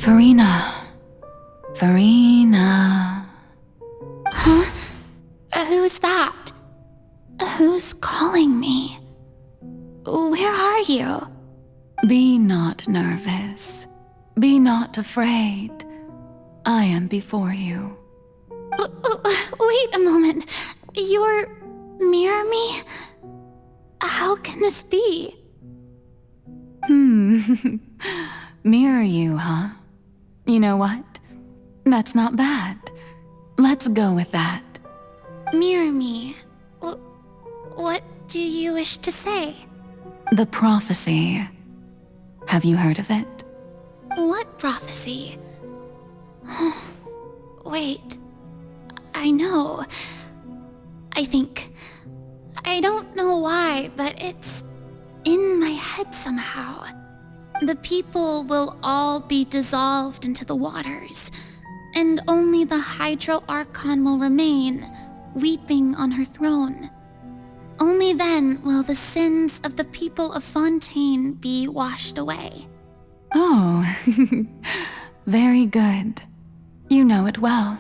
Furina. Furina. Huh? Who's that? Who's calling me? Where are you? Be not nervous. Be not afraid. I am before you. Wait a moment. You're near me? How can this be? Mirror you, huh? You know what? That's not bad. Let's go with that. Mirror me? What do you wish to say? The prophecy. Have you heard of it? What prophecy? Wait. I know. I think. I don't know why, but it's in my head somehow. The people will all be dissolved into the waters, and only the Hydro Archon will remain, weeping on her throne. Only then will the sins of the people of Fontaine be washed away. Oh, very good. You know it well.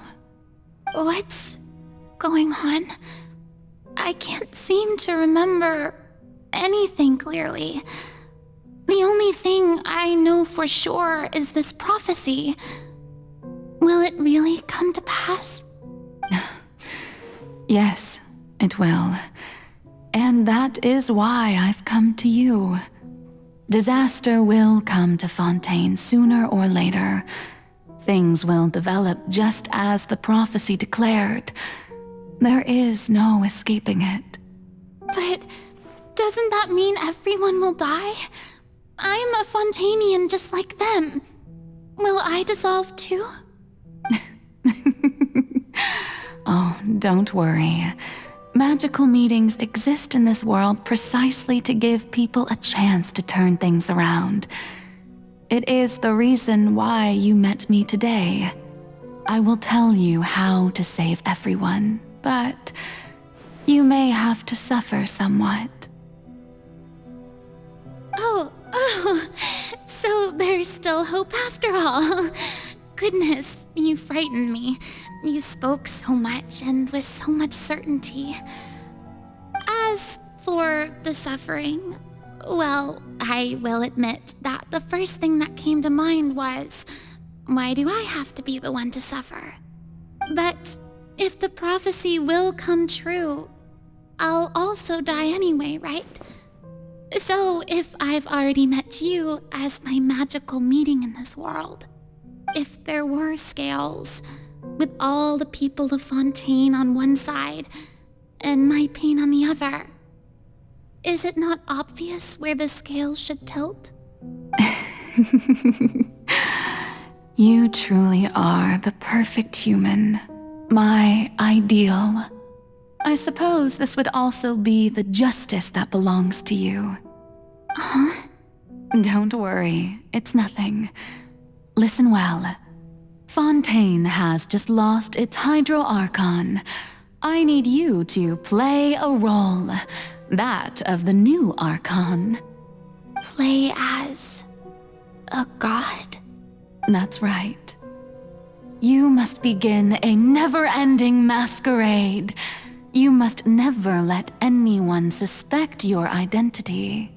What's going on? I can't seem to remember anything clearly. The only thing I know for sure is this prophecy. Will it really come to pass? Yes, it will. And that is why I've come to you. Disaster will come to Fontaine sooner or later. Things will develop just as the prophecy declared. There is no escaping it. But doesn't that mean everyone will die? I'm a Fontainian just like them. Will I dissolve too? Oh, don't worry. Magical meetings exist in this world precisely to give people a chance to turn things around. It is the reason why you met me today. I will tell you how to save everyone, but you may have to suffer somewhat. Oh, so there's still hope after all. Goodness, you frightened me. You spoke so much and with so much certainty. As for the suffering, well, I will admit that the first thing that came to mind was, why do I have to be the one to suffer? But if the prophecy will come true, I'll also die anyway, right? So if I've already met you as my magical meeting in this world, if there were scales, with all the people of Fontaine on one side and my pain on the other, is it not obvious where the scales should tilt? You truly are the perfect human, my ideal. I suppose this would also be the justice that belongs to you. Huh? Don't worry, it's nothing. Listen well. Fontaine has just lost its Hydro Archon. I need you to play a role, that of the new Archon. Play as a god? That's right. You must begin a never-ending masquerade. You must never let anyone suspect your identity.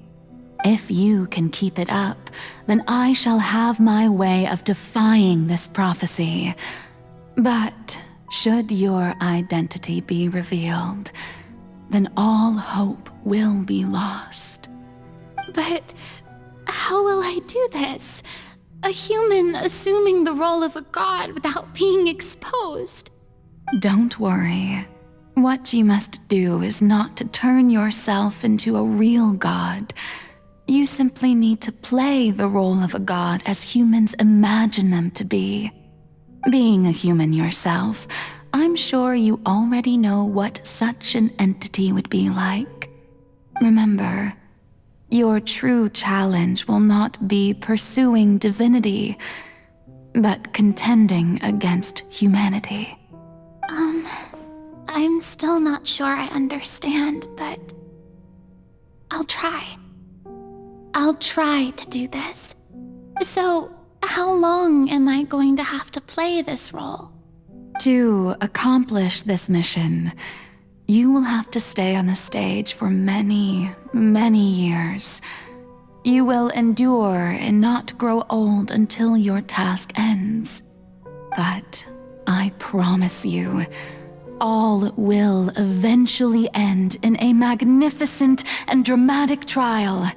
If you can keep it up, then I shall have my way of defying this prophecy. But should your identity be revealed, then all hope will be lost. But how will I do this? A human assuming the role of a god without being exposed. Don't worry. What you must do is not to turn yourself into a real god. You simply need to play the role of a god as humans imagine them to be. Being a human yourself, I'm sure you already know what such an entity would be like. Remember, your true challenge will not be pursuing divinity, but contending against humanity. I'm still not sure I understand, but I'll try. I'll try to do this. So, How long am I going to have to play this role? To accomplish this mission, you will have to stay on the stage for many, many years. You will endure and not grow old until your task ends. But I promise you, all will eventually end in a magnificent and dramatic trial,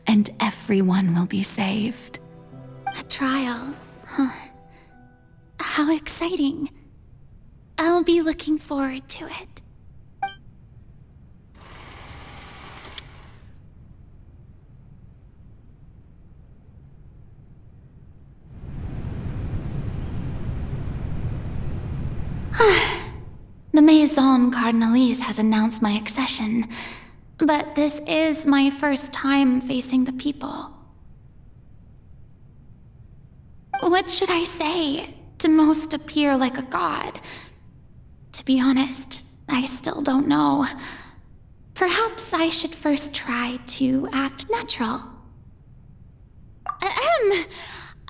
and everyone will be saved. A trial, huh? How exciting. I'll be looking forward to it. The Maison Cardinalise has announced my accession, but this is my first time facing the people. What should I say to most appear like a god? To be honest, I still don't know. Perhaps I should first try to act natural.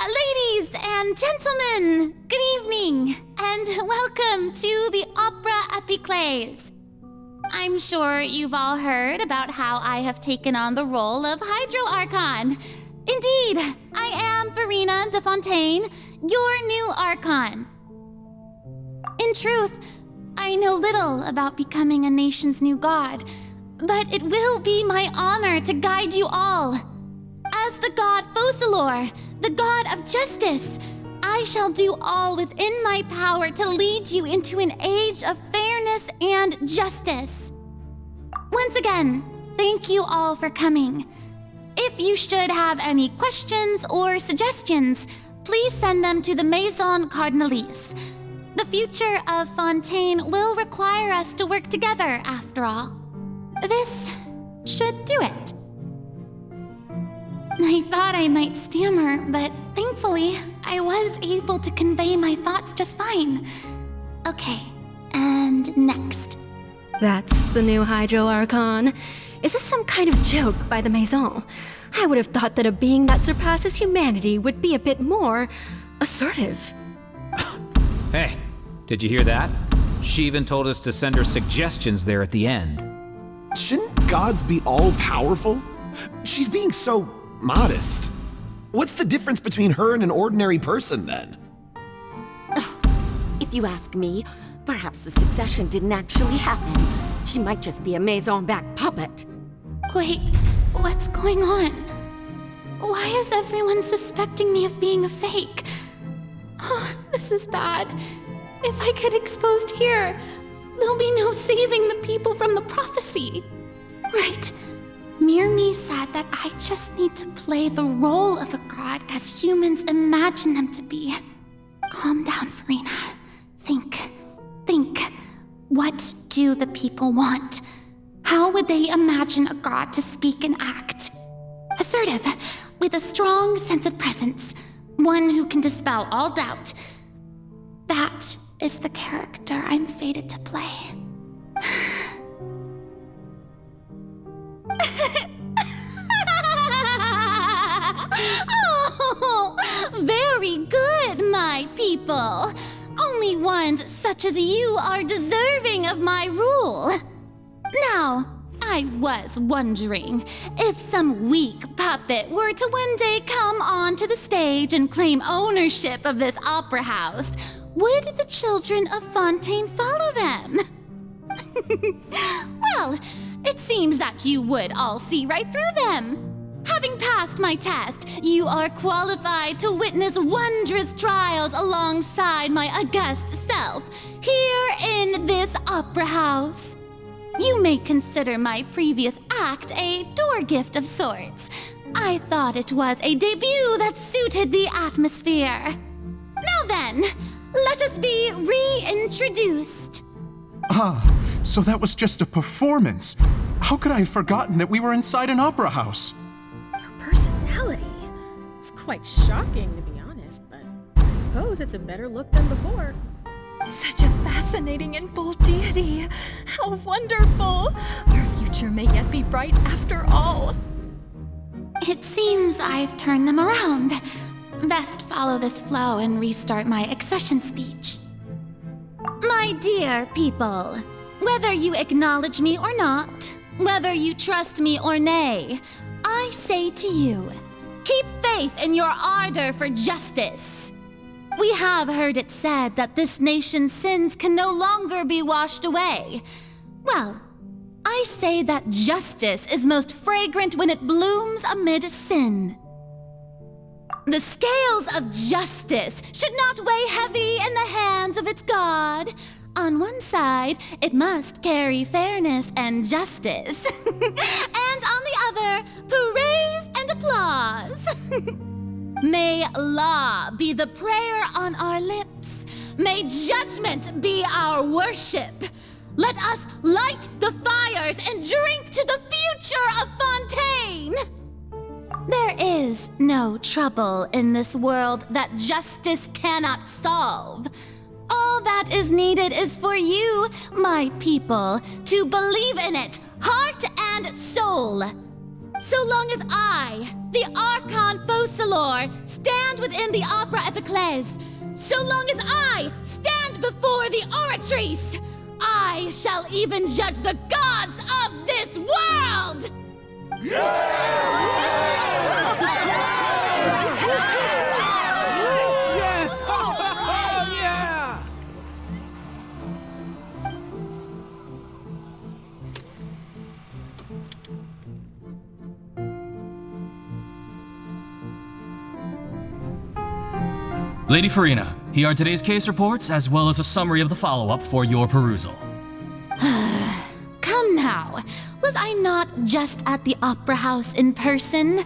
Ladies and gentlemen, good evening, and welcome to the Opera Epiclese. I'm sure you've all heard about how I have taken on the role of Hydro Archon. Indeed, I am Furina de Fontaine, your new Archon. In truth, I know little about becoming a nation's new god, but it will be my honor to guide you all. As the god Focalor, the god of justice, I shall do all within my power to lead you into an age of fairness and justice. Once again, thank you all for coming. If you should have any questions or suggestions, please send them to the Maison Cardinalise. The future of Fontaine will require us to work together, after all. This should do it. I thought I might stammer, but thankfully, I was able to convey my thoughts just fine. Okay, and next. That's the new Hydro Archon. Is this some kind of joke by the Maison? I would have thought that a being that surpasses humanity would be a bit more assertive. Hey, did you hear that? She even told us to send her suggestions there at the end. Shouldn't gods be all-powerful? She's being so modest. What's the difference between her and an ordinary person, then? If you ask me, perhaps the succession didn't actually happen. She might just be a Maison-back puppet. Wait, what's going on? Why is everyone suspecting me of being a fake? Oh, this is bad. If I get exposed here, there'll be no saving the people from the prophecy. Right. Mirmi said that I just need to play the role of a god as humans imagine them to be. Calm down, Furina. Think. What do the people want? How would they imagine a god to speak and act? Assertive, with a strong sense of presence. One who can dispel all doubt. That is the character I'm fated to play. Oh, very good, my people. Only ones such as you are deserving of my rule. Now, I was wondering if some weak puppet were to one day come onto the stage and claim ownership of this opera house, would the children of Fontaine follow them? Well, it seems that you would all see right through them. Having passed my test, you are qualified to witness wondrous trials alongside my august self, here in this opera house. You may consider my previous act a door gift of sorts. I thought it was a debut that suited the atmosphere. Now then, let us be reintroduced. Ah, so that was just a performance. How could I have forgotten that we were inside an opera house? Her personality. It's quite shocking, to be honest, but I suppose it's a better look than before. Such a fascinating and bold deity. How wonderful! Our future may yet be bright after all. It seems I've turned them around. best follow this flow and restart my accession speech. My dear people, whether you acknowledge me or not, whether you trust me or nay, I say to you, keep faith in your ardor for justice. We have heard it said that this nation's sins can no longer be washed away. Well, I say that justice is most fragrant when it blooms amid sin. The scales of justice should not weigh heavy in the hands of its God. On one side, it must carry fairness and justice. And on the other, praise and applause. May law be the prayer on our lips. May judgment be our worship. Let us light the fires and drink to the future of Fontaine. There is no trouble in this world that justice cannot solve. All that is needed is for you, my people, to believe in it, heart and soul. So long as I, the Archon Focalor, stand within the Opera Epiclese, so long as I stand before the Oratrice, I shall even judge the gods of this world! Lady Furina, here are today's case reports, as well as a summary of the follow-up for your perusal. Come now, was I not just at the Opera House in person?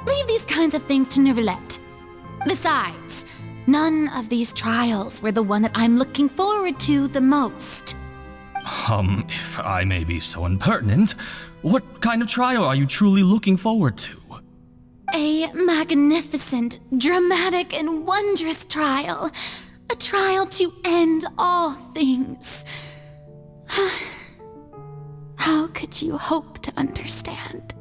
Leave these kinds of things to Neuvillette. Besides, none of these trials were the one that I'm looking forward to the most. If I may be so impertinent, what kind of trial are you truly looking forward to? A magnificent, dramatic, and wondrous trial. A trial to end all things. How could you hope to understand?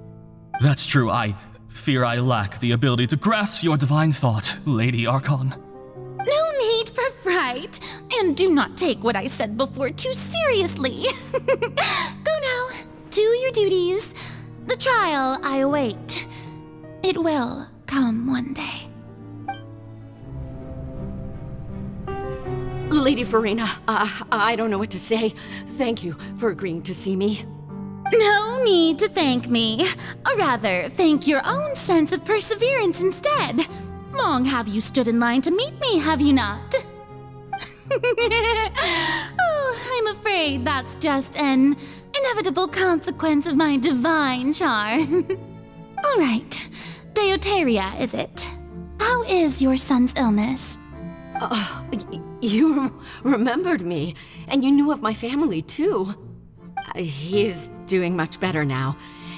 That's true. I fear I lack the ability to grasp your divine thought, Lady Archon. No need for fright, and do not take what I said before too seriously. Go now, do your duties. The trial I await. It will come one day. Lady Furina, I don't know what to say. Thank you for agreeing to see me. No need to thank me. Or rather, thank your own sense of perseverance instead. Long have you stood in line to meet me, have you not? Oh, I'm afraid that's just an inevitable consequence of my divine charm. All right. Deoteria, is it? How is your son's illness? You remembered me, and you knew of my family, too. He is doing much better now.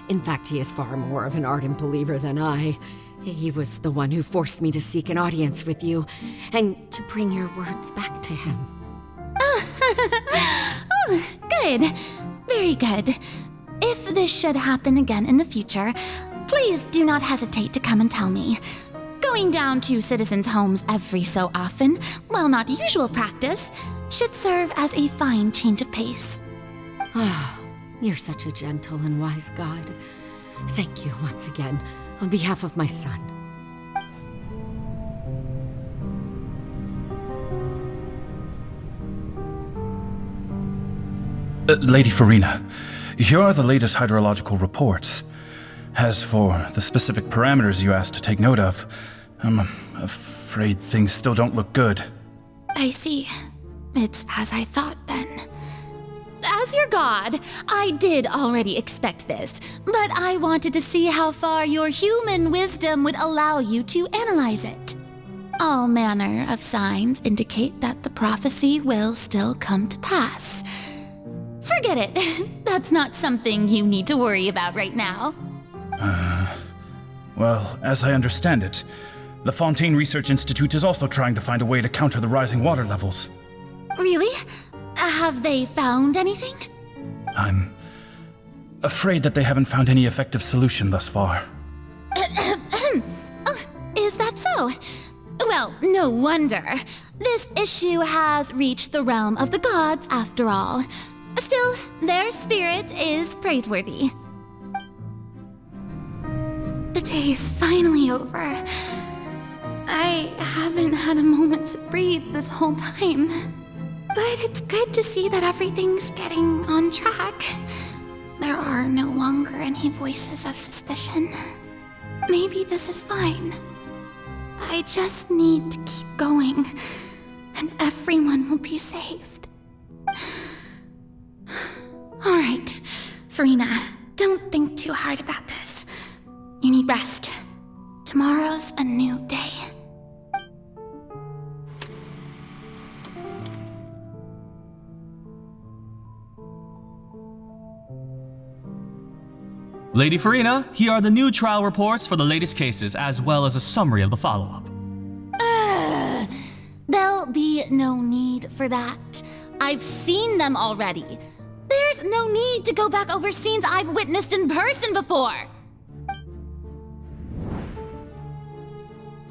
In fact, he is far more of an ardent believer than I. He was the one who forced me to seek an audience with you, and to bring your words back to him. Oh, good. Very good. If this should happen again in the future, please do not hesitate to come and tell me. Going down to citizens' homes every so often, while not usual practice, should serve as a fine change of pace. Ah, you're such a gentle and wise God. Thank you once again, on behalf of my son. Lady Furina, here are the latest hydrological reports. As for the specific parameters you asked to take note of, I'm afraid things still don't look good. I see. It's as I thought then. As your god, I did already expect this, but I wanted to see how far your human wisdom would allow you to analyze it. All manner of signs indicate that the prophecy will still come to pass. Forget it. That's not something you need to worry about right now. Well, as I understand it, the Fontaine Research Institute is also trying to find a way to counter the rising water levels. Really? Have they found anything? I'm afraid that they haven't found any effective solution thus far. Oh, is that so? Well, no wonder. This issue has reached the realm of the gods, after all. Still, their spirit is praiseworthy. The day is finally over. I haven't had a moment to breathe this whole time. But it's good to see that everything's getting on track. There are no longer any voices of suspicion. Maybe this is fine. I just need to keep going, and everyone will be saved. All right, Furina, don't think too hard about this. You need rest. Tomorrow's a new day. Lady Furina, here are the new trial reports for the latest cases, as well as a summary of the follow-up. There'll be no need for that. I've seen them already. There's no need to go back over scenes I've witnessed in person before.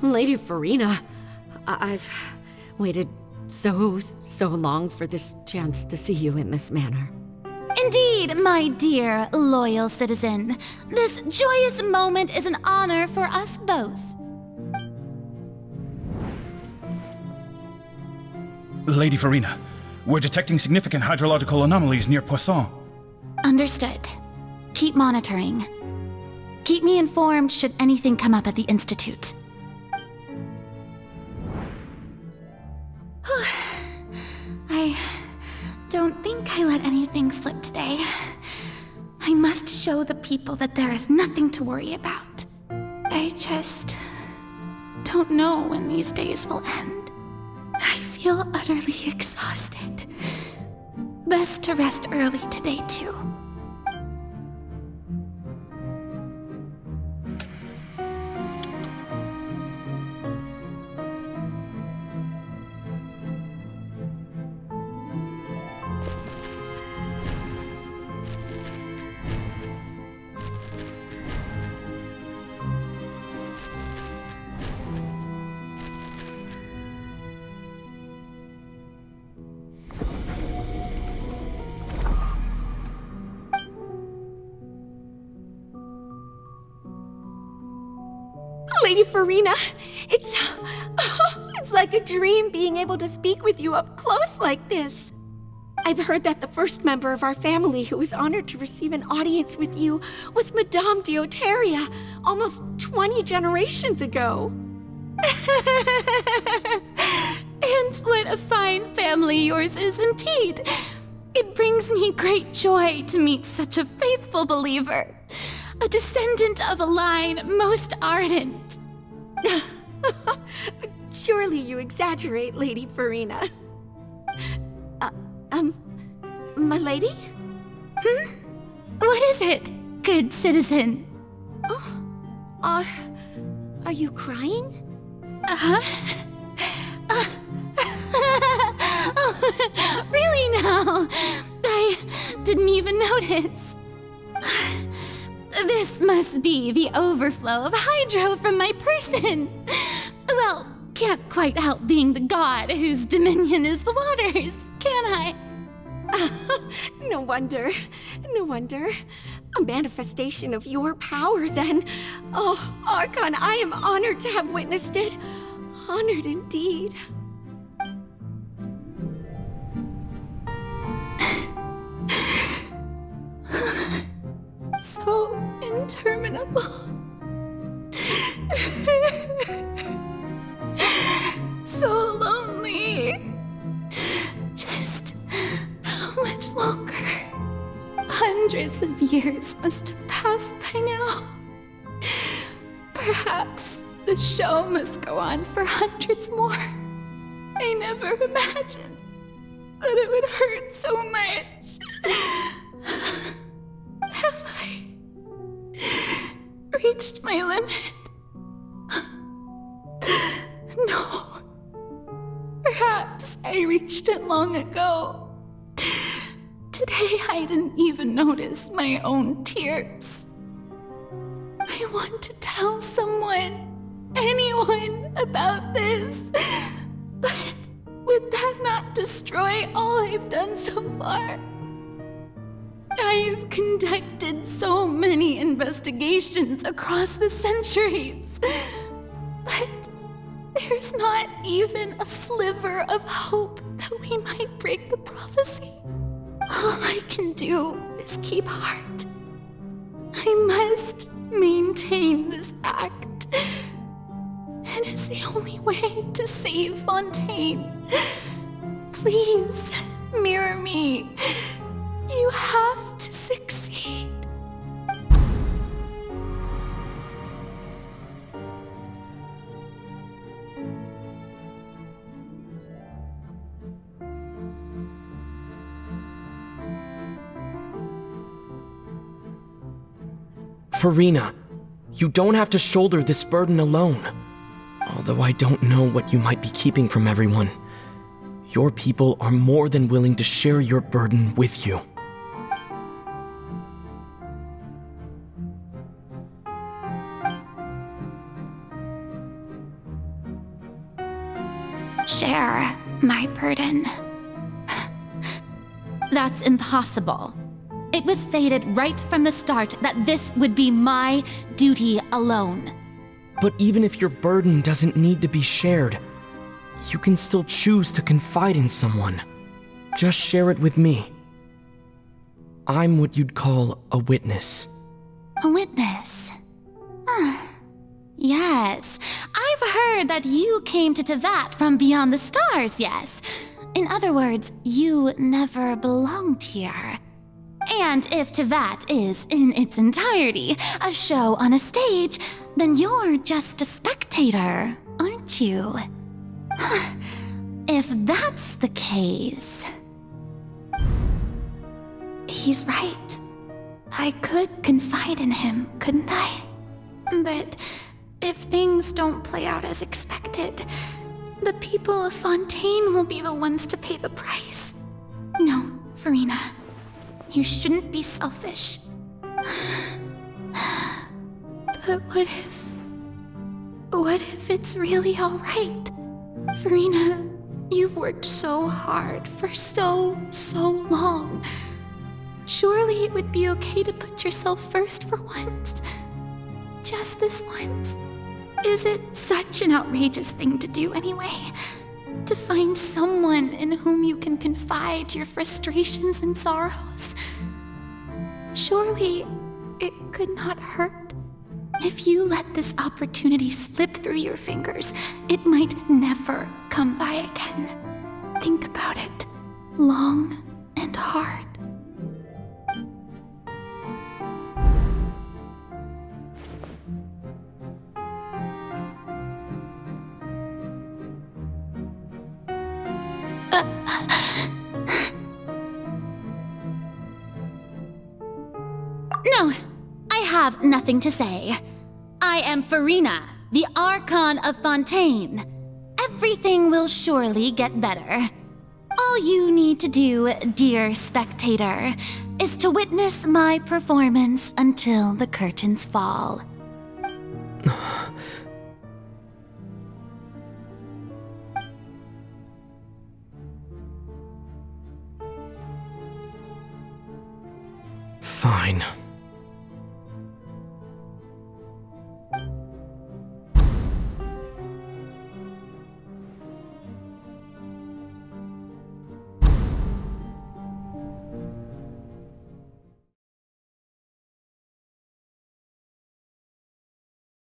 Lady Furina, I've waited so long for this chance to see you in this manner. Indeed, my dear, loyal citizen. This joyous moment is an honor for us both. Lady Furina, we're detecting significant hydrological anomalies near Poisson. Understood. Keep monitoring. Keep me informed should anything come up at the Institute. I don't think I let anything slip today. I must show the people that there is nothing to worry about. I just don't know when these days will end. I feel utterly exhausted. Best to rest early today, too. Lady Furina, it's like a dream being able to speak with you up close like this. I've heard that the first member of our family who was honored to receive an audience with you was Madame Deoteria, almost 20 generations ago. And what a fine family yours is indeed. It brings me great joy to meet such a faithful believer, a descendant of a line most ardent. Surely you exaggerate, Lady Furina. My lady? What is it, good citizen? Oh, are you crying? Really now? I didn't even notice. This must be the overflow of hydro from my person. Well, can't quite help being the god whose dominion is the waters, can I? No wonder. A manifestation of your power, then. Oh, Archon, I am honored to have witnessed it. Honored indeed. So interminable. So lonely. Just how much longer? Hundreds of years must have passed by now. Perhaps the show must go on for hundreds more. I never imagined that it would hurt so much. Have I reached my limit? No. Perhaps I reached it long ago. Today I didn't even notice my own tears. I want to tell someone. anyone about this. But would that not destroy all I've done so far? I've conducted so many investigations across the centuries, but there's not even a sliver of hope that we might break the prophecy. All I can do is keep heart. I must maintain this act. It is the only way to save Fontaine. Please, mirror me. You have to succeed. Furina, you don't have to shoulder this burden alone. Although I don't know what you might be keeping from everyone, your people are more than willing to share your burden with you. Share my burden. That's impossible. It was fated right from the start that this would be my duty alone. But even if your burden doesn't need to be shared, you can still choose to confide in someone. Just share it with me. I'm what you'd call a witness. A witness? Yes, I've heard that you came to Tevat from beyond the stars, yes. In other words, you never belonged here. And if Tevat is, in its entirety, a show on a stage, then you're just a spectator, aren't you? If that's the case... He's right. I could confide in him, couldn't I? But if things don't play out as expected, the people of Fontaine will be the ones to pay the price. No, Furina. You shouldn't be selfish. But what if it's really all right? Furina, you've worked so hard for so long. Surely it would be okay to put yourself first for once. Just this once. Is it such an outrageous thing to do anyway? To find someone in whom you can confide your frustrations and sorrows? Surely it could not hurt. If you let this opportunity slip through your fingers, it might never come by again. Think about it long and hard. No, I have nothing to say. I am Furina, the Archon of Fontaine. Everything will surely get better. All you need to do, dear spectator, is to witness my performance until the curtains fall. Fine.